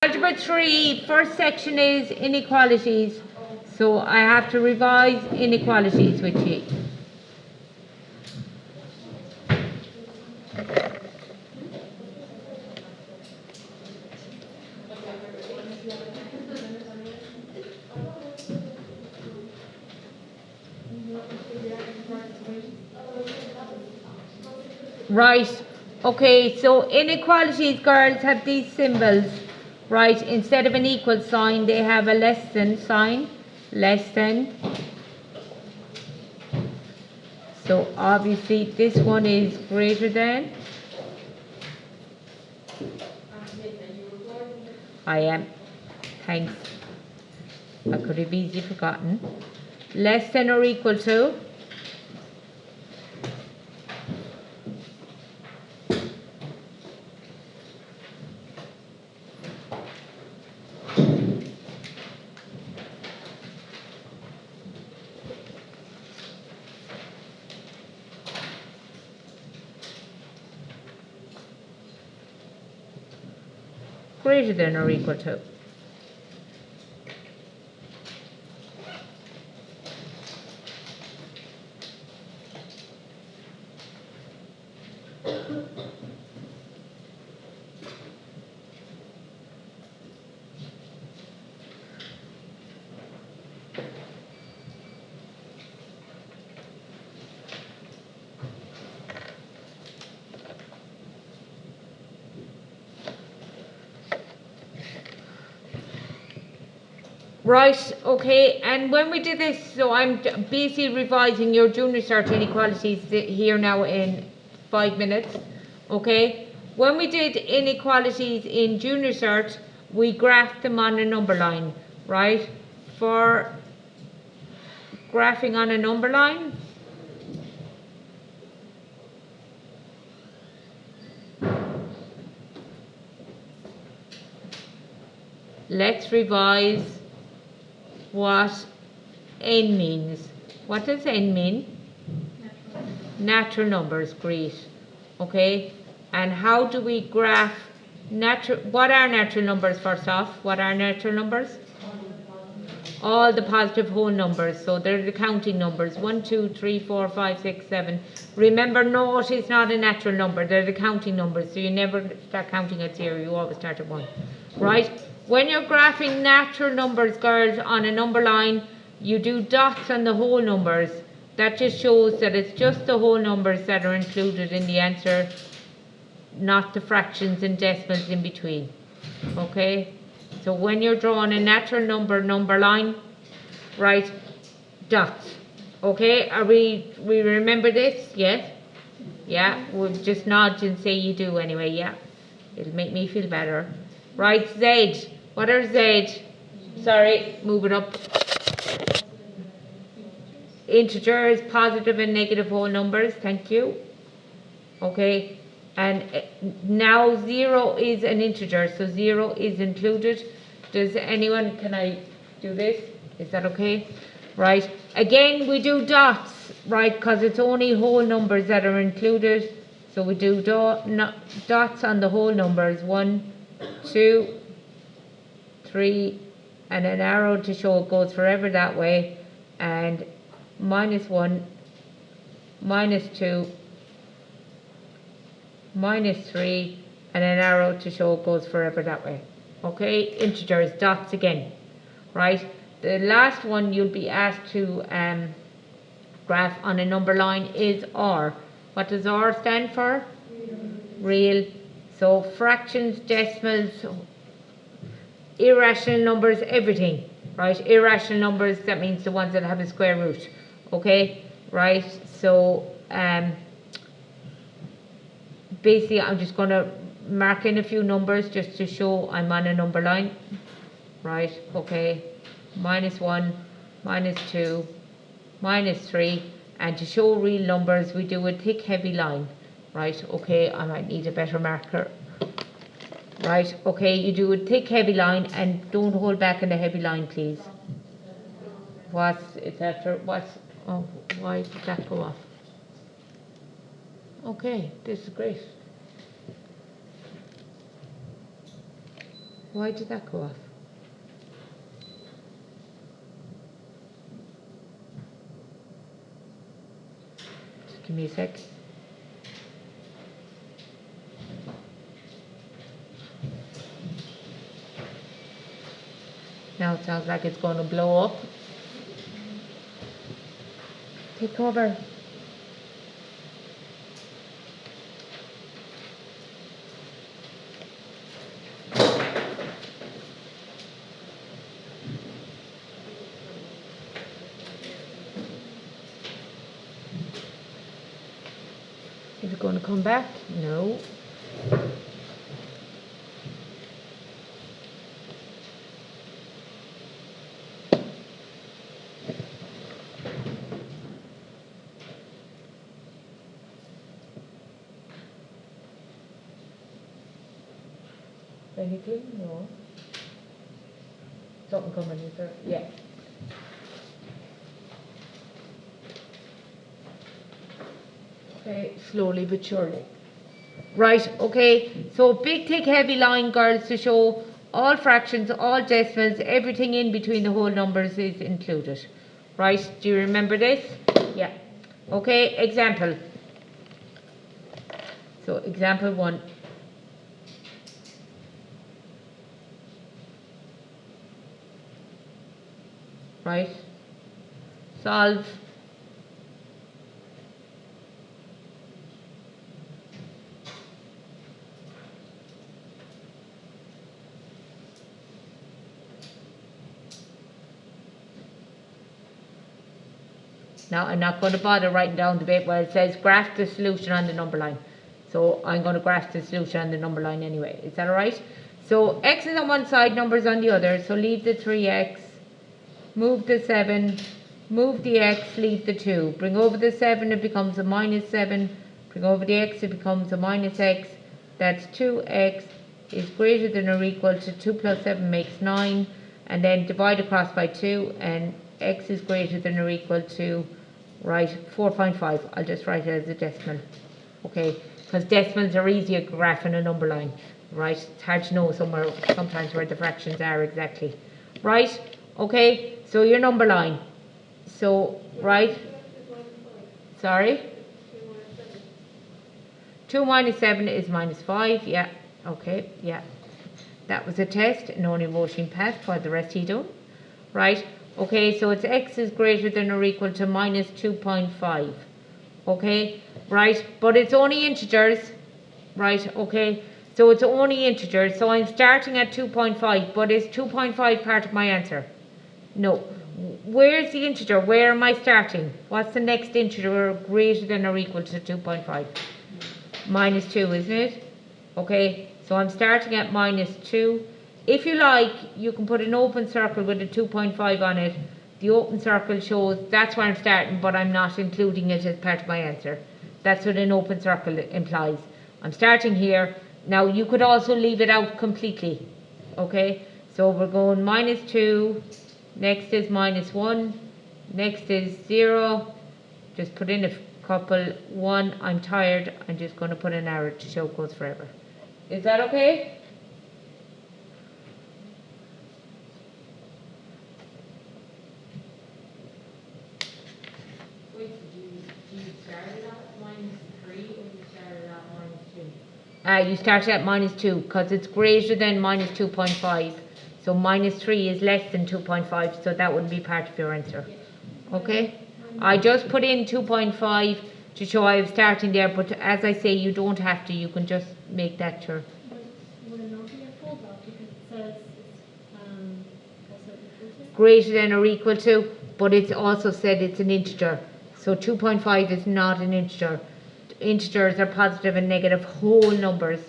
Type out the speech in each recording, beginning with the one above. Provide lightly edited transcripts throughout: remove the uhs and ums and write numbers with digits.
Algebra 3, first section is inequalities. So I have to revise inequalities with you. Right. Okay, so inequalities, girls, have these symbols. Right, instead of an equal sign, they have a less than sign. Less than. So obviously this one is greater than. I am. Thanks. I could have easily forgotten. Less than or equal to. Greater than or equal to. Right, okay, and when we did this, so I'm basically revising your junior cert inequalities here now in 5 minutes, okay? When we did inequalities in junior cert, we graphed them on a number line, right? For graphing on a number line, let's revise what n means. What does n mean? Natural numbers, great. Okay, and how do we graph what are natural numbers first off? What are natural numbers? All the positive whole numbers, so they're the counting numbers. 1, 2, 3, 4, 5, 6, 7. Remember, naught is not a natural number, they're the counting numbers, so you never start counting at 0, you always start at 1. Right? When you're graphing natural numbers, girls, on a number line, you do dots on the whole numbers. That just shows that it's just the whole numbers that are included in the answer, not the fractions and decimals in between. Okay? So when you're drawing a natural number line, right, dots. Okay? Are we remember this? Yes? Yeah? We'll just nod and say you do anyway, yeah? It'll make me feel better. Right, Z. What are Z? Sorry, move it up. Integers, positive and negative whole numbers, thank you. Okay, and now 0 is an integer, so 0 is included. Does anyone, can I do this? Is that okay? Right, again we do dots, right, because it's only whole numbers that are included. So we do dots on the whole numbers, 1, 2, 3, and an arrow to show it goes forever that way, and -1, -2, -3, and an arrow to show it goes forever that way. Okay, integers, dots again, right? The last one you'll be asked to graph on a number line is R. What does R stand for? Real. So fractions, decimals, irrational numbers, everything, right? Irrational numbers, that means the ones that have a square root. Okay, right? So basically I'm just going to mark in a few numbers just to show I'm on a number line, right? Okay, -1, -2, -3, and to show real numbers we do a thick heavy line, right? Okay, I might need a better marker. Right, okay, you do a thick heavy line and don't hold back in the heavy line, please. Why did that go off? Okay, this is great. Why did that go off? Just give me a sec. Now it sounds like it's going to blow up. Take cover. Is it going to come back? No. Anything? No. Something coming, is there? Yeah. Okay, slowly but surely. Right, okay. So big, thick, heavy line, girls, to show all fractions, all decimals, everything in between the whole numbers is included. Right, do you remember this? Yeah. Okay, example. So example 1. Right. Solve. Now I'm not going to bother writing down the bit where it says graph the solution on the number line. So I'm going to graph the solution on the number line anyway. Is that alright? So x is on one side, numbers on the other. So leave the 3x, move the 7, move the x, leave the 2. Bring over the 7, it becomes a minus 7. Bring over the x, it becomes a minus x. That's 2x is greater than or equal to 2 plus 7 makes 9. And then divide across by 2, and x is greater than or equal to, right, 4.5. I'll just write it as a decimal. Okay, because decimals are easier to graph in a number line, right? It's hard to know sometimes where the fractions are exactly. Right, okay, so your number line. So, right, sorry? 2 minus 7 is minus 5, yeah, okay, yeah. That was a test, and only motion passed, for the rest you don't. Right, okay, so it's x is greater than or equal to minus 2.5. Okay, right, but it's only integers. Right, okay, so it's only integers, so I'm starting at 2.5, but is 2.5 part of my answer? No. Where's the integer? Where am I starting? What's the next integer greater than or equal to 2.5? Minus 2, isn't it? Okay, so I'm starting at minus 2. If you like, you can put an open circle with a 2.5 on it. The open circle shows that's where I'm starting, but I'm not including it as part of my answer. That's what an open circle implies. I'm starting here. Now, you could also leave it out completely. Okay, so we're going minus 2. Next is minus 1. Next is 0. Just put in a couple. 1, I'm tired. I'm just going to put an arrow to show it goes forever. Is that okay? Wait, do you start it at minus 3 or you start it at minus 2? You start at minus 2 because it's greater than minus 2.5. So minus 3 is less than 2.5, so that wouldn't be part of your answer. Okay? I just put in 2.5 to show I was starting there, but as I say, you don't have to. You can just make that sure. Would it not be a full block because it says it's Greater than or equal to, but it's also said it's an integer. So 2.5 is not an integer. Integers are positive and negative whole numbers.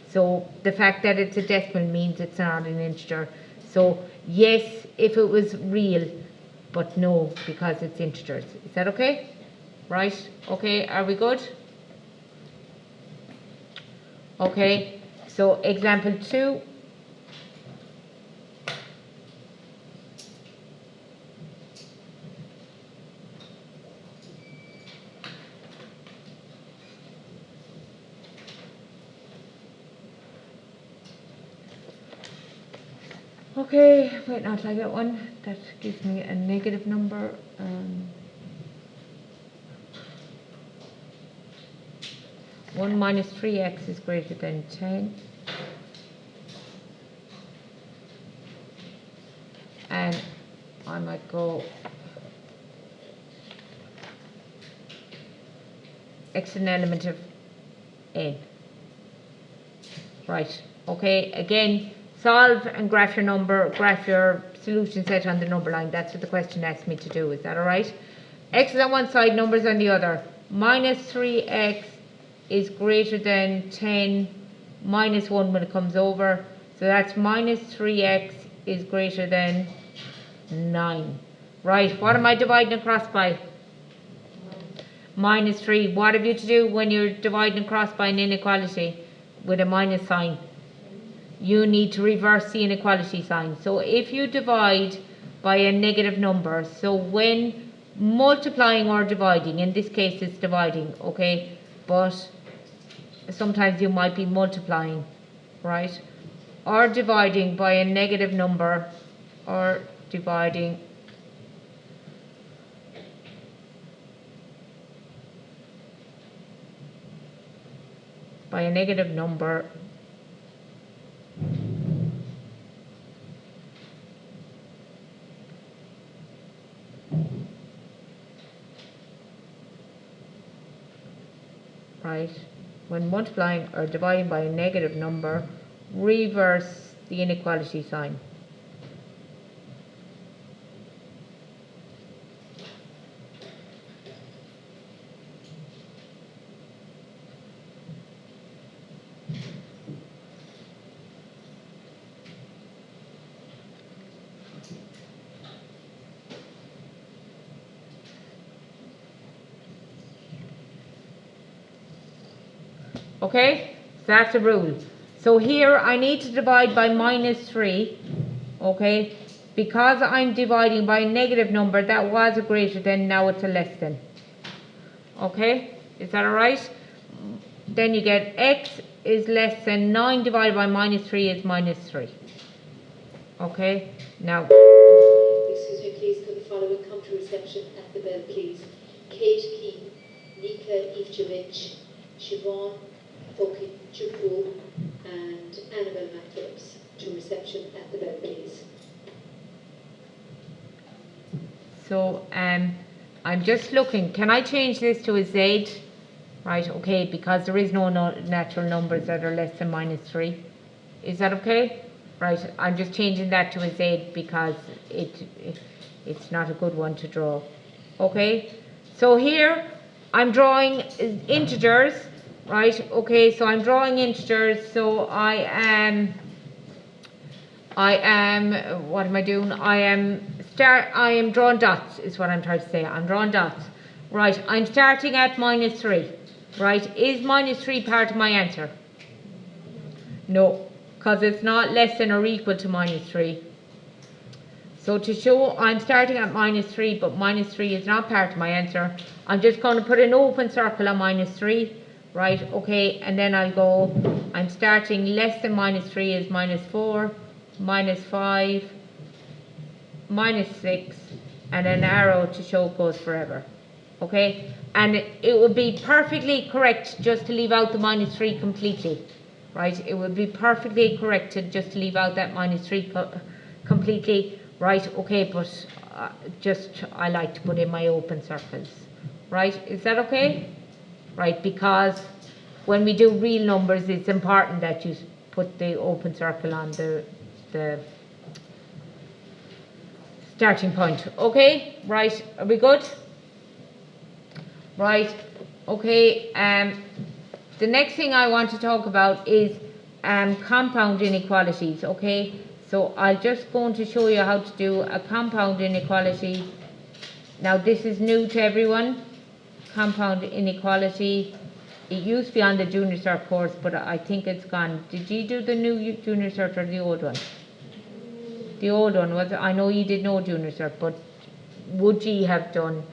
So the fact that it's a decimal means it's not an integer. So yes, if it was real, but no, because it's integers. Is that okay? Right? Okay, are we good? Okay, so example 2. Okay, wait, not like that one. That gives me a negative number. 1 minus 3x is greater than 10. And I might go x an element of n. Right, okay, again, solve and graph your number, graph your solution set on the number line. That's what the question asked me to do. Is that alright? X is on one side, numbers on the other. Minus 3x is greater than 10 minus 1 when it comes over. So that's minus 3x is greater than 9. Right, what am I dividing across by? Minus 3. What have you to do when you're dividing across by an inequality with a minus sign? You need to reverse the inequality sign. So if you divide by a negative number, so when multiplying or dividing, in this case it's dividing, okay, but sometimes you might be multiplying, right, or dividing by a negative number, or dividing by a negative number, right, when multiplying or dividing by a negative number, reverse the inequality sign. Okay, so that's the rule. So here I need to divide by minus 3, okay, because I'm dividing by a negative number. That was a greater than, now it's a less than. Okay, is that alright? Then you get x is less than 9 divided by minus 3 is minus 3. Okay, now Excuse me, please, could the following come to reception at the bell, please? Kate Keane, Nika Ivcevic, Siobhan Fokichukwu, and Annabelle McPhillips to reception at the bell, please. so I'm just looking, can I change this to a z? Right, okay, because there is no natural numbers that are less than minus 3. Is that okay? Right, I'm just changing that to a z because it's not a good one to draw. Okay, so here I'm drawing integers, right? Okay, so I'm drawing integers, so I am, what am I doing? I am drawing dots, is what I'm trying to say. I'm drawing dots. Right, I'm starting at minus 3. Right, is minus 3 part of my answer? No, because it's not less than or equal to minus 3. So to show I'm starting at minus 3, but minus 3 is not part of my answer, I'm just going to put an open circle on minus 3. Right, okay, and then I'll go, I'm starting less than minus 3 is minus 4, minus 5, minus 6, and an arrow to show it goes forever. Okay, and it would be perfectly correct just to leave out the minus 3 completely. Right, it would be perfectly correct to just leave out that minus 3 completely. Right, okay, but just I like to put in my open circles. Right, is that okay? Right, because when we do real numbers, it's important that you put the open circle on the starting point. Okay, right, are we good? Right, okay, the next thing I want to talk about is compound inequalities, okay? So I'm just going to show you how to do a compound inequality. Now this is new to everyone, compound inequality. It used to be on the Junior Cert course, but I think it's gone. Did you do the new Junior Cert or the old one? The old one, was it? I know you did know Junior Cert, but would you have done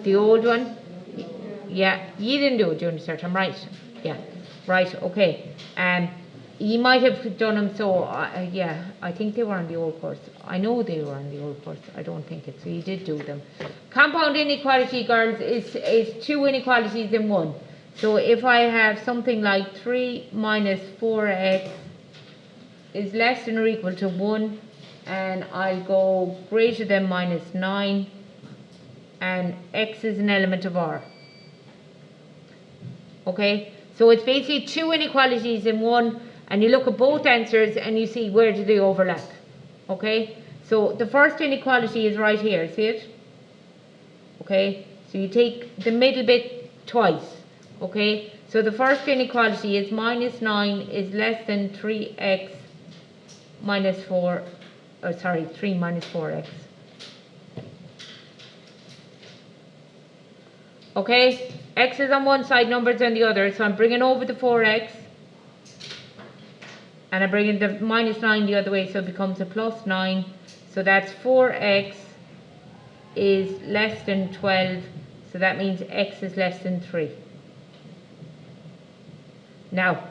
the old one? Yeah, you didn't do a Junior Cert, I'm right. Yeah, right, okay. You might have done them so, yeah, I think they were on the old course. I know they were on the old course, I don't think it, so you did do them. Compound inequality, girls, is two inequalities in one. So if I have something like 3 minus 4x is less than or equal to 1, and I'll go greater than minus 9, and x is an element of R. Okay, so it's basically two inequalities in one, and you look at both answers and you see where do they overlap. Okay, so the first inequality is right here, see it? Okay, so you take the middle bit twice. Okay, so the first inequality is minus 9 is less than 3x minus 4, 3 minus 4x. Okay, x is on one side, numbers on the other, so I'm bringing over the 4x, and I'm bringing the minus 9 the other way, so it becomes a plus 9, so that's 4x is less than 12, so that means x is less than 3. Now,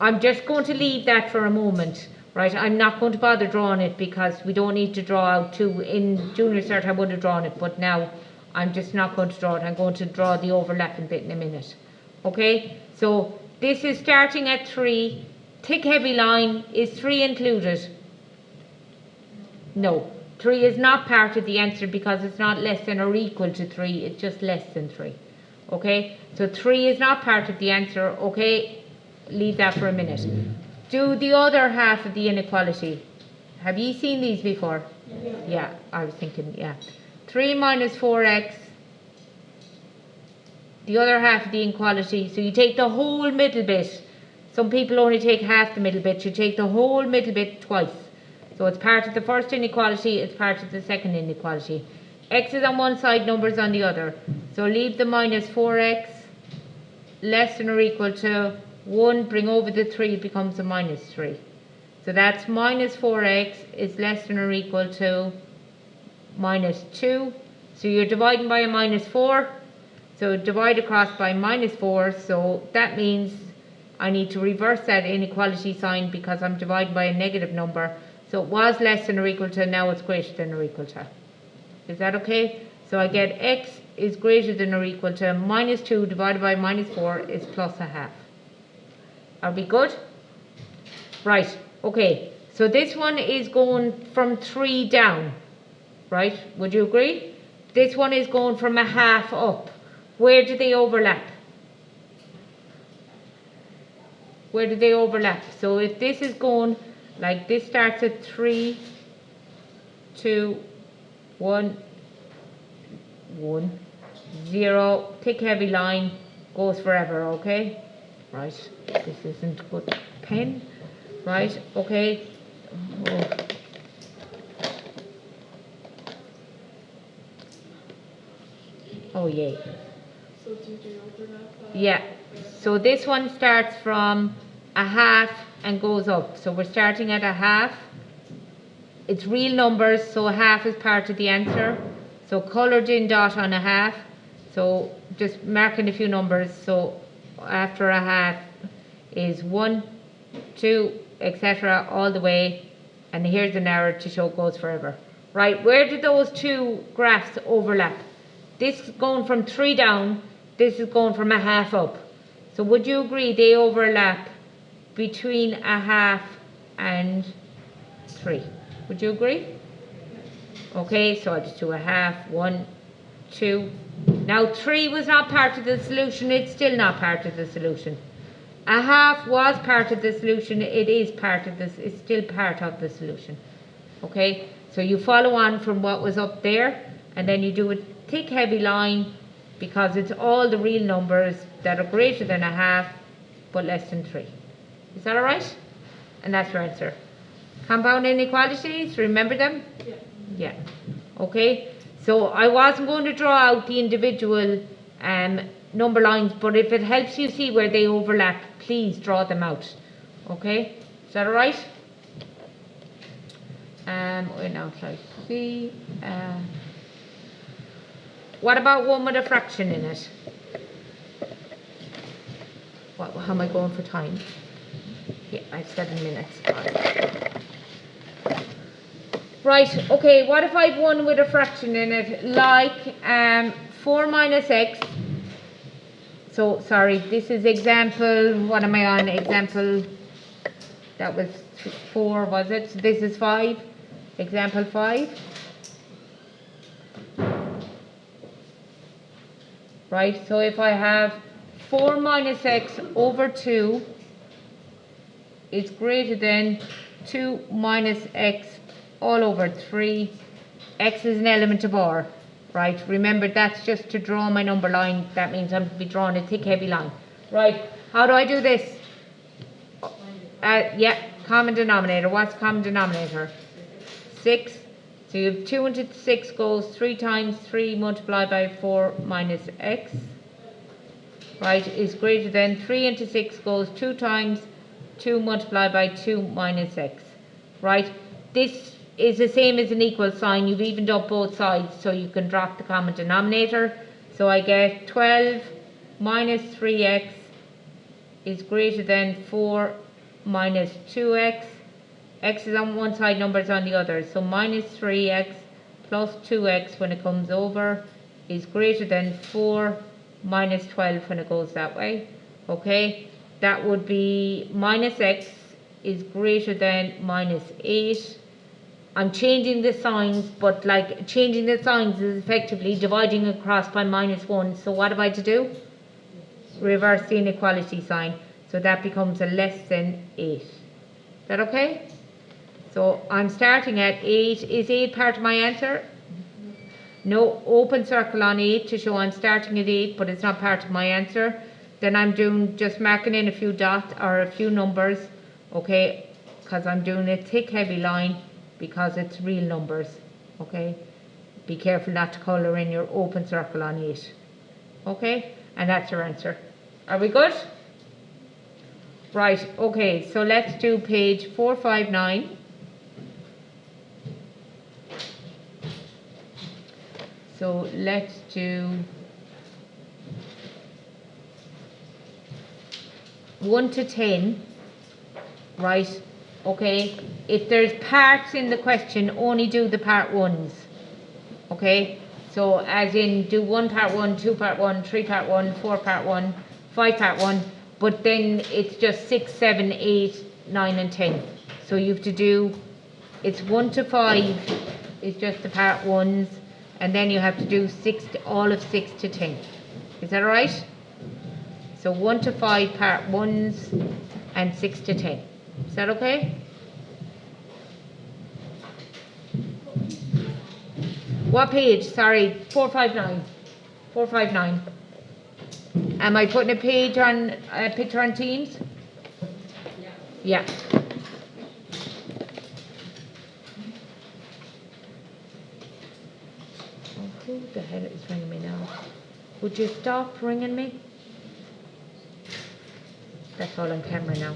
I'm just going to leave that for a moment, right? I'm not going to bother drawing it because we don't need to draw out two. In junior cert I would have drawn it, but now I'm just not going to draw it. I'm going to draw the overlapping bit in a minute. Okay, so this is starting at 3. Thick heavy line, is 3 included? No, 3 is not part of the answer because it's not less than or equal to 3, it's just less than 3. Okay, so 3 is not part of the answer. Okay, leave that for a minute. Do the other half of the inequality. Have you seen these before? Yeah, I was thinking, yeah. 3 minus 4x, the other half of the inequality, so you take the whole middle bit. Some people only take half the middle bit, you take the whole middle bit twice. So it's part of the first inequality, it's part of the second inequality. X is on one side, numbers on the other. So leave the minus 4x less than or equal to 1, bring over the 3, it becomes a minus 3. So that's minus 4x is less than or equal to minus 2. So you're dividing by a minus 4. So divide across by minus 4. So that means I need to reverse that inequality sign because I'm dividing by a negative number. So it was less than or equal to, now it's greater than or equal to. Is that okay? So I get x is greater than or equal to minus 2 divided by minus 4 is plus a half. Are we good? Right, okay. So this one is going from 3 down. Right, would you agree? This one is going from a half up. Where do they overlap? Where do they overlap? So if this is going, like this starts at 3, 2, 1, 1, 0, thick heavy line, goes forever, okay? Right, this isn't good pen. Right, okay. Oh yay. So do they overlap? Yeah, so this one starts from a half and goes up. So we're starting at a half. It's real numbers, so a half is part of the answer. So coloured in dot on a half. So just marking a few numbers. So after a half is 1, 2, etc. all the way. And here's an arrow to show it goes forever. Right, where do those two graphs overlap? This is going from 3 down, this is going from a half up. So would you agree they overlap between a half and 3? Would you agree? Okay, so I'll just do a half, 1, 2. Now 3 was not part of the solution, it's still not part of the solution. A half was part of the solution, it is part of this, it's still part of the solution. Okay, so you follow on from what was up there, and then you do a thick heavy line because it's all the real numbers that are greater than a half but less than 3. Is that alright? And that's your answer. Compound inequalities, remember them? Yeah. Yeah. Okay, so I wasn't going to draw out the individual number lines, but if it helps you see where they overlap, please draw them out. Okay, is that alright? We're now trying to see. What about one with a fraction in it? How am I going for time? Yeah, I have 7 minutes. Right, okay, what if I've one with a fraction in it, like 4 minus x. So, sorry, this is example, what am I on? Example, that was 4, was it? So this is 5, example 5. Right, so if I have 4 minus x over 2 is greater than 2 minus x all over 3. X is an element of R, right? Remember, that's just to draw my number line. That means I'm to be drawing a thick, heavy line. Right, how do I do this? Yeah, common denominator. What's common denominator? 6. So you have 2 into 6 goes 3 times 3 multiplied by 4 minus x. Right, is greater than 3 into 6 goes 2 times 2 multiplied by 2 minus x. Right, this is the same as an equal sign. You've evened up both sides, so you can drop the common denominator. So I get 12 minus 3x is greater than 4 minus 2x. X is on one side, numbers on the other. So minus 3x plus 2x when it comes over is greater than 4 minus 12 when it goes that way. Okay, that would be minus x is greater than minus 8. I'm changing the signs, but like changing the signs is effectively dividing across by minus 1. So what have I to do? Reverse the inequality sign. So that becomes a less than 8. Is that okay? So I'm starting at 8. Is 8 part of my answer? No, open circle on 8 to show I'm starting at 8, but it's not part of my answer. Then I'm doing just marking in a few dots or a few numbers, okay, because I'm doing a thick, heavy line because it's real numbers, okay. Be careful not to colour in your open circle on 8, okay, and that's your answer. Are we good? Right, okay, so let's do page 459. So let's do 1 to 10, right? Okay, if there's parts in the question, only do the part 1s. Okay, so as in do 1 part 1, 2 part 1, 3 part 1, 4 part 1, 5 part 1, but then it's just 6, 7, 8, 9 and 10. So you have to do, it's 1 to 5 is just the part 1s, and then you have to do all of 6 to 10. Is that alright? So 1 to 5 part 1s and 6 to 10. Is that okay? What page? Sorry, 459. 459. Am I putting a picture on Teams? Yeah. Oh, who the hell is ringing me now? Would you stop ringing me? That's all on camera now.